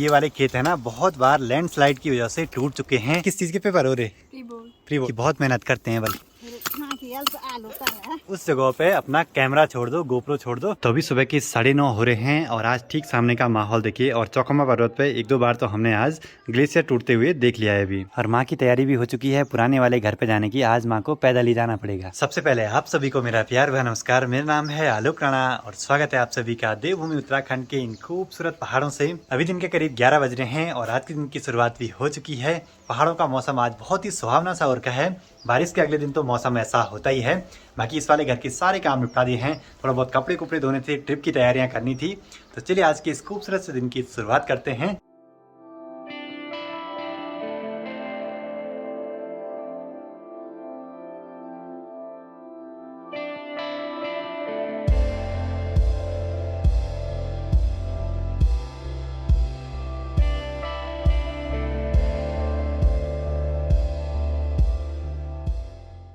ये वाले खेत है ना, बहुत बार लैंडस्लाइड की वजह से टूट चुके हैं। किस चीज के पेपर हो रहे? प्री बोर्ड की बहुत मेहनत करते हैं बल्कि उस जगह पे अपना कैमरा छोड़ दो, गोप्रो छोड़ दो। तो अभी सुबह के 9:30 हो रहे हैं और आज ठीक सामने का माहौल देखिए। और चौखमा पर्वत पे 1-2 बार तो हमने आज ग्लेशियर टूटते हुए देख लिया है अभी। और माँ की तैयारी भी हो चुकी है पुराने वाले घर पे जाने की। आज माँ को पैदल ही जाना पड़ेगा। सबसे पहले आप सभी को मेरा प्यार भरा नमस्कार। मेरा नाम है आलोक राणा और स्वागत है आप सभी का देवभूमि उत्तराखंड के इन खूबसूरत पहाड़ों से। अभी दिन के करीब 11 बज रहे हैं और आज के दिन की शुरुआत भी हो चुकी है। पहाड़ों का मौसम आज बहुत ही सुहावना सा हो रखा है। बारिश के अगले दिन तो मौसम ऐसा होता ही है। बाकी इस वाले घर के सारे काम निपटा दिए हैं। थोड़ा बहुत कपड़े कुपड़े धोने थे, ट्रिप की तैयारियां करनी थी। तो चलिए आज के इस खूबसूरत से दिन की शुरुआत करते हैं।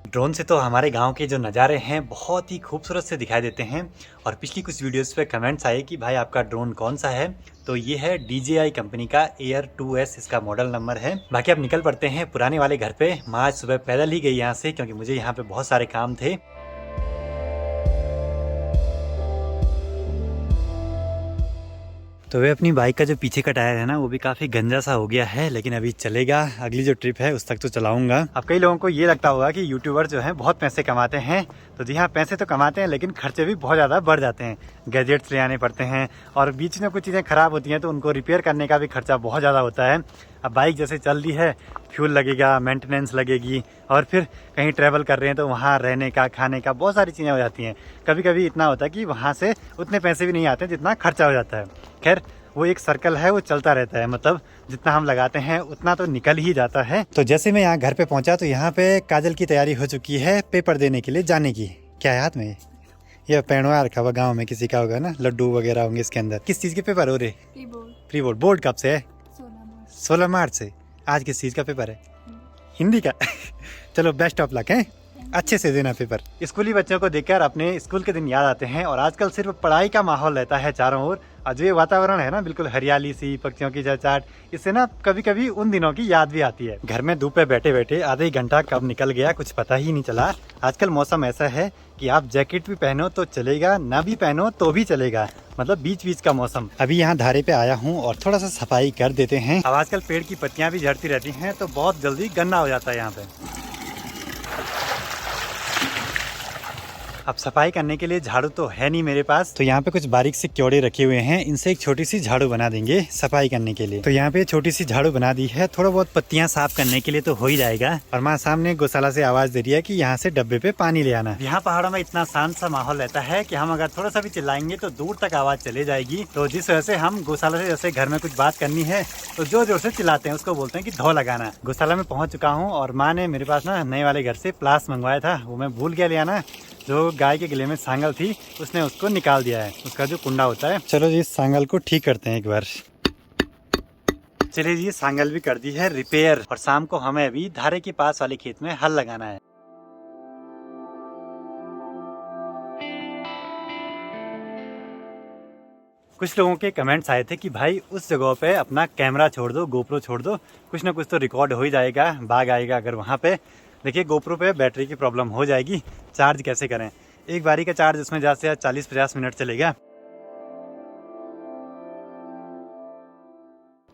ड्रोन से तो हमारे गांव के जो नज़ारे हैं बहुत ही खूबसूरत से दिखाई देते हैं। और पिछली कुछ वीडियोस पे कमेंट्स आए कि भाई आपका ड्रोन कौन सा है। तो ये है DJI कंपनी का Air 2S, इसका मॉडल नंबर है। बाकी अब निकल पड़ते हैं पुराने वाले घर पे। माँ आज सुबह पैदल ही गई यहाँ से क्योंकि मुझे यहाँ पे बहुत सारे काम थे। तो वे अपनी बाइक का जो पीछे का टायर है ना, वो भी काफी गंजा सा हो गया है, लेकिन अभी चलेगा। अगली जो ट्रिप है उस तक तो चलाऊंगा। अब कई लोगों को ये लगता होगा कि यूट्यूबर जो है बहुत पैसे कमाते हैं। तो जी हाँ, पैसे तो कमाते हैं लेकिन खर्चे भी बहुत ज़्यादा बढ़ जाते हैं। गैजेट्स ले आने पड़ते हैं और बीच में कुछ चीज़ें खराब होती हैं तो उनको रिपेयर करने का भी खर्चा बहुत ज़्यादा होता है। अब बाइक जैसे चल रही है, फ्यूल लगेगा, मेंटेनेंस लगेगी और फिर कहीं ट्रैवल कर रहे हैं तो वहाँ रहने का, खाने का, बहुत सारी चीज़ें हो जाती हैं। कभी कभी इतना होता है कि वहाँ से उतने पैसे भी नहीं आते जितना खर्चा हो जाता है। खैर, वो एक सर्कल है, वो चलता रहता है। मतलब जितना हम लगाते हैं उतना तो निकल ही जाता है। तो जैसे मैं यहाँ घर पे पहुँचा तो यहाँ पे काजल की तैयारी हो चुकी है पेपर देने के लिए जाने की। क्या है हाथ में? ये पेड़वा रखा हुआ, गाँव में किसी का होगा ना, लड्डू वगैरह होंगे इसके अंदर। किस चीज़ के पेपर हो रहे? Pre board. बोर्ड कब से है? 16 मार्च से। आज किस चीज़ का पेपर है? हिंदी का। चलो बेस्ट ऑफ लक है, अच्छे से देना पेपर। स्कूली बच्चों को देखकर अपने स्कूल के दिन याद आते हैं और आजकल सिर्फ पढ़ाई का माहौल रहता है चारों ओर। और जो ये वातावरण है ना, बिल्कुल हरियाली सी, पक्षियों की चहचहाट, इससे ना कभी कभी उन दिनों की याद भी आती है। घर में धूप पे बैठे बैठे आधा ही घंटा कब निकल गया कुछ पता ही नहीं चला। आजकल मौसम ऐसा है कि आप जैकेट भी पहनो तो चलेगा, ना भी पहनो तो भी चलेगा। मतलब बीच बीच का मौसम। अभी यहाँ धारे पे आया हूँ और थोड़ा सा सफाई कर देते हैं। अब आजकल पेड़ की पत्तियां भी झड़ती रहती हैं तो बहुत जल्दी गंदा हो जाता है यहाँ पे। अब सफाई करने के लिए झाड़ू तो है नहीं मेरे पास, तो यहाँ पे कुछ बारीक से क्योड़े रखे हुए हैं, इनसे एक छोटी सी झाड़ू बना देंगे सफाई करने के लिए। तो यहाँ पे छोटी सी झाड़ू बना दी है, थोड़ा बहुत पत्तियां साफ करने के लिए तो हो ही जाएगा। और माँ सामने गौशाला से आवाज दे रही है कि यहाँ से डब्बे पे पानी ले आना। यहाँ पहाड़ों में इतना शांत सा माहौल रहता है कि हम अगर थोड़ा सा भी चिल्लाएंगे तो दूर तक आवाज चले जाएगी। तो जिस वजह से हम गौशाला से जैसे घर में कुछ बात करनी है तो जोर जोर से चिल्लाते हैं, उसको बोलते हैं कि धो लगाना। गौशाला में पहुंच चुका हूँ और माँ ने मेरे पास ना नए वाले घर से प्लास मंगवाया था, वो मैं भूल गया ले आना। जो गाय के गले में सांगल थी उसने उसको निकाल दिया है, उसका जो कुंडा होता है। चलो जी, सांगल को ठीक करते हैं एक बार। चलिए जी, सांगल भी कर दी है रिपेयर और शाम को हमें अभी धारे के पास वाले खेत में हल लगाना है। कुछ लोगों के कमेंट्स आए थे कि भाई उस जगह पे अपना कैमरा छोड़ दो, गोप्रो छोड़ दो, कुछ ना कुछ तो रिकॉर्ड हो ही जाएगा, बाघ आएगा अगर वहाँ पे। देखिए, गोप्रो पे बैटरी की प्रॉब्लम हो जाएगी, चार्ज कैसे करें? एक बारी का चार्ज उसमें ज़्यादा से ज़्यादा 40-50 मिनट चलेगा।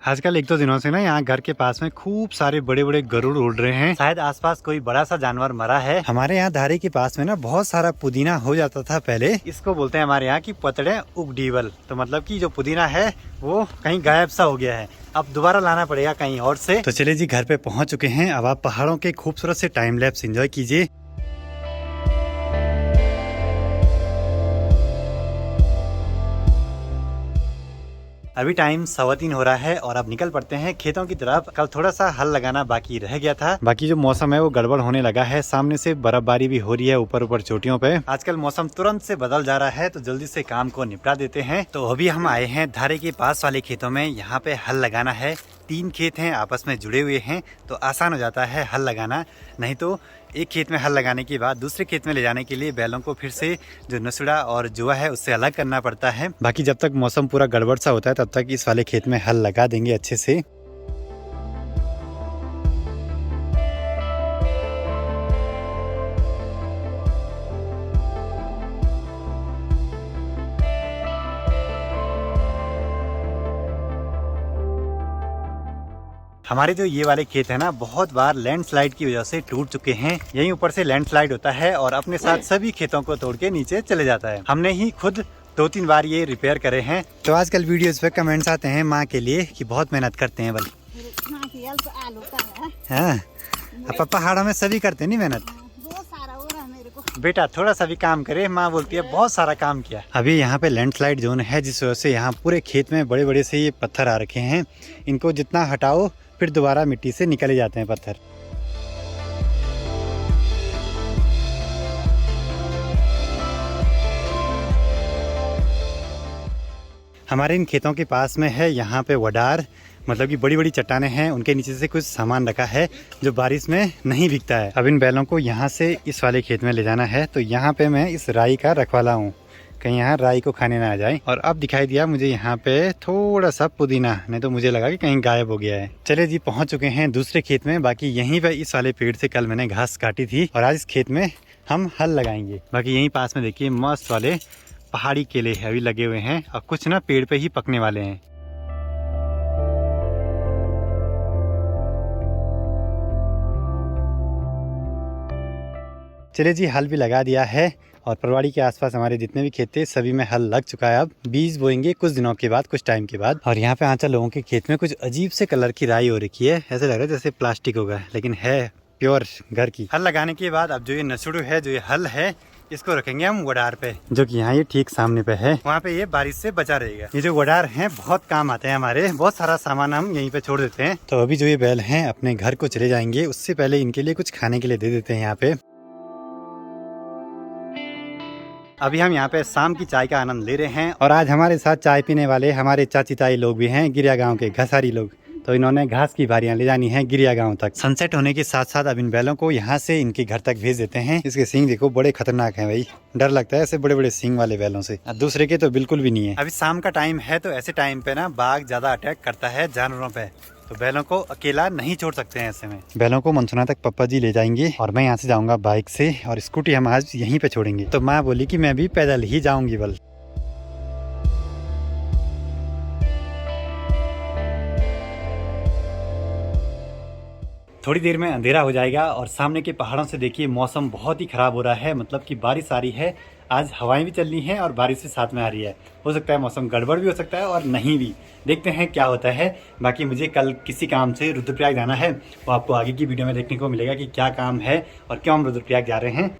आजकल 1-2 दिनों से ना यहाँ घर के पास में खूब सारे बड़े बड़े गरुड़ उड़ रहे हैं। शायद आसपास कोई बड़ा सा जानवर मरा है। हमारे यहाँ धारे के पास में ना बहुत सारा पुदीना हो जाता था पहले। इसको बोलते हैं हमारे यहाँ की पतड़े उगडीवल। तो मतलब कि जो पुदीना है वो कहीं गायब सा हो गया है, अब दोबारा लाना पड़ेगा कहीं और से। तो चलिए जी, घर पे पहुँच चुके हैं। अब आप पहाड़ों के खूबसूरत से टाइम लैप्स एंजॉय कीजिए। अभी टाइम 3:15 हो रहा है और अब निकल पड़ते हैं खेतों की तरफ। कल थोड़ा सा हल लगाना बाकी रह गया था। बाकी जो मौसम है वो गड़बड़ होने लगा है, सामने से बर्फबारी भी हो रही है ऊपर ऊपर चोटियों पे। आजकल मौसम तुरंत से बदल जा रहा है तो जल्दी से काम को निपटा देते हैं। तो अभी हम आए हैं धारे के पास वाले खेतों में, यहाँ पे हल लगाना है। 3 खेत हैं आपस में जुड़े हुए हैं तो आसान हो जाता है हल लगाना। नहीं तो एक खेत में हल लगाने के बाद दूसरे खेत में ले जाने के लिए बैलों को फिर से जो नसुड़ा और जुआ है उससे अलग करना पड़ता है। बाकी जब तक मौसम पूरा गड़बड़ सा होता है तब तक इस वाले खेत में हल लगा देंगे अच्छे से। हमारे जो ये वाले खेत है ना बहुत बार लैंडस्लाइड की वजह से टूट चुके हैं। यहीं ऊपर से लैंडस्लाइड होता है और अपने साथ सभी खेतों को तोड़ के नीचे चले जाता है। हमने ही खुद 2-3 बार ये रिपेयर करे हैं। तो आजकल वीडियोस पे कमेंट्स आते हैं माँ के लिए कि बहुत मेहनत करते हैं। हाँ, अब पहाड़ों में सभी करते नहीं मेहनत। बेटा थोड़ा सा भी काम करे, माँ बोलती है बहुत सारा काम किया। अभी यहाँ पे लैंडस्लाइड जोन है जिस वजह से यहाँ पूरे खेत में बड़े बड़े से ये पत्थर आ रखे हैं। इनको जितना हटाओ फिर दोबारा मिट्टी से निकले जाते हैं पत्थर। हमारे इन खेतों के पास में है यहाँ पे वडार, मतलब कि बड़ी बड़ी चट्टानें हैं, उनके नीचे से कुछ सामान रखा है जो बारिश में नहीं भीगता है। अब इन बैलों को यहाँ से इस वाले खेत में ले जाना है तो यहाँ पे मैं इस राई का रखवाला हूँ, कहीं यहाँ राई को खाने ना आ जाए। और अब दिखाई दिया मुझे यहाँ पे थोड़ा सा पुदीना, नहीं तो मुझे लगा कि कहीं गायब हो गया है। चले जी पहुँच चुके हैं दूसरे खेत में। बाकी यहीं पे इस वाले पेड़ से कल मैंने घास काटी थी और आज इस खेत में हम हल लगाएंगे। बाकी यहीं पास में देखिए मस्त वाले पहाड़ी केले अभी लगे हुए हैं और कुछ ना पेड़ पे ही पकने वाले हैं। चले जी हल भी लगा दिया है और परवाड़ी के आसपास हमारे जितने भी खेत थे सभी में हल लग चुका है। अब बीज बोएंगे कुछ दिनों के बाद, कुछ टाइम के बाद। और यहाँ पे आंचल लोगों के खेत में कुछ अजीब से कलर की राई हो रखी है, ऐसे लग रहा है जैसे प्लास्टिक होगा लेकिन है प्योर घर की। हल लगाने के बाद अब जो ये नसुड़ू है, जो ये हल है, इसको रखेंगे हम वडार पे, जो कि यहाँ ये ठीक सामने पे है। वहाँ पे ये बारिश से बचा रहेगा। ये जो वडार हैं बहुत काम आते हैं हमारे, बहुत सारा सामान हम यहीं पे छोड़ देते हैं। तो अभी जो ये बैल हैं अपने घर को चले जाएंगे, उससे पहले इनके लिए कुछ खाने के लिए दे देते हैं यहाँ पे। अभी हम यहाँ पे शाम की चाय का आनंद ले रहे हैं और आज हमारे साथ चाय पीने वाले हमारे चाची ताई लोग भी हैं, गिरिया गांव के घसारी लोग। तो इन्होंने घास की भारियां ले जानी है गिरिया गांव तक। सनसेट होने के साथ साथ अब इन बैलों को यहाँ से इनके घर तक भेज देते हैं। इसके सींग देखो बड़े खतरनाक हैं भाई, डर लगता है ऐसे बड़े बड़े सींग वाले बैलों से। दूसरे के तो बिल्कुल भी नहीं है। अभी शाम का टाइम है तो ऐसे टाइम पे ना बाघ ज्यादा अटैक करता है जानवरों पे, तो बैलों को अकेला नहीं छोड़ सकते हैं। ऐसे में बैलों को मनसुना तक पप्पा जी ले जाएंगे और मैं यहाँ से जाऊंगा बाइक से और स्कूटी हम आज यहीं पे छोड़ेंगे। तो माँ बोली कि मैं भी पैदल ही जाऊंगी बल। थोड़ी देर में अंधेरा हो जाएगा और सामने के पहाड़ों से देखिए मौसम बहुत ही ख़राब हो रहा है, मतलब कि बारिश आ रही है। आज हवाएं भी चल रही हैं और बारिश भी साथ में आ रही है। हो सकता है मौसम गड़बड़ भी हो सकता है और नहीं भी, देखते हैं क्या होता है। बाकी मुझे कल किसी काम से रुद्रप्रयाग जाना है, वो आपको आगे की वीडियो में देखने को मिलेगा कि क्या काम है और क्यों हम रुद्रप्रयाग जा रहे हैं।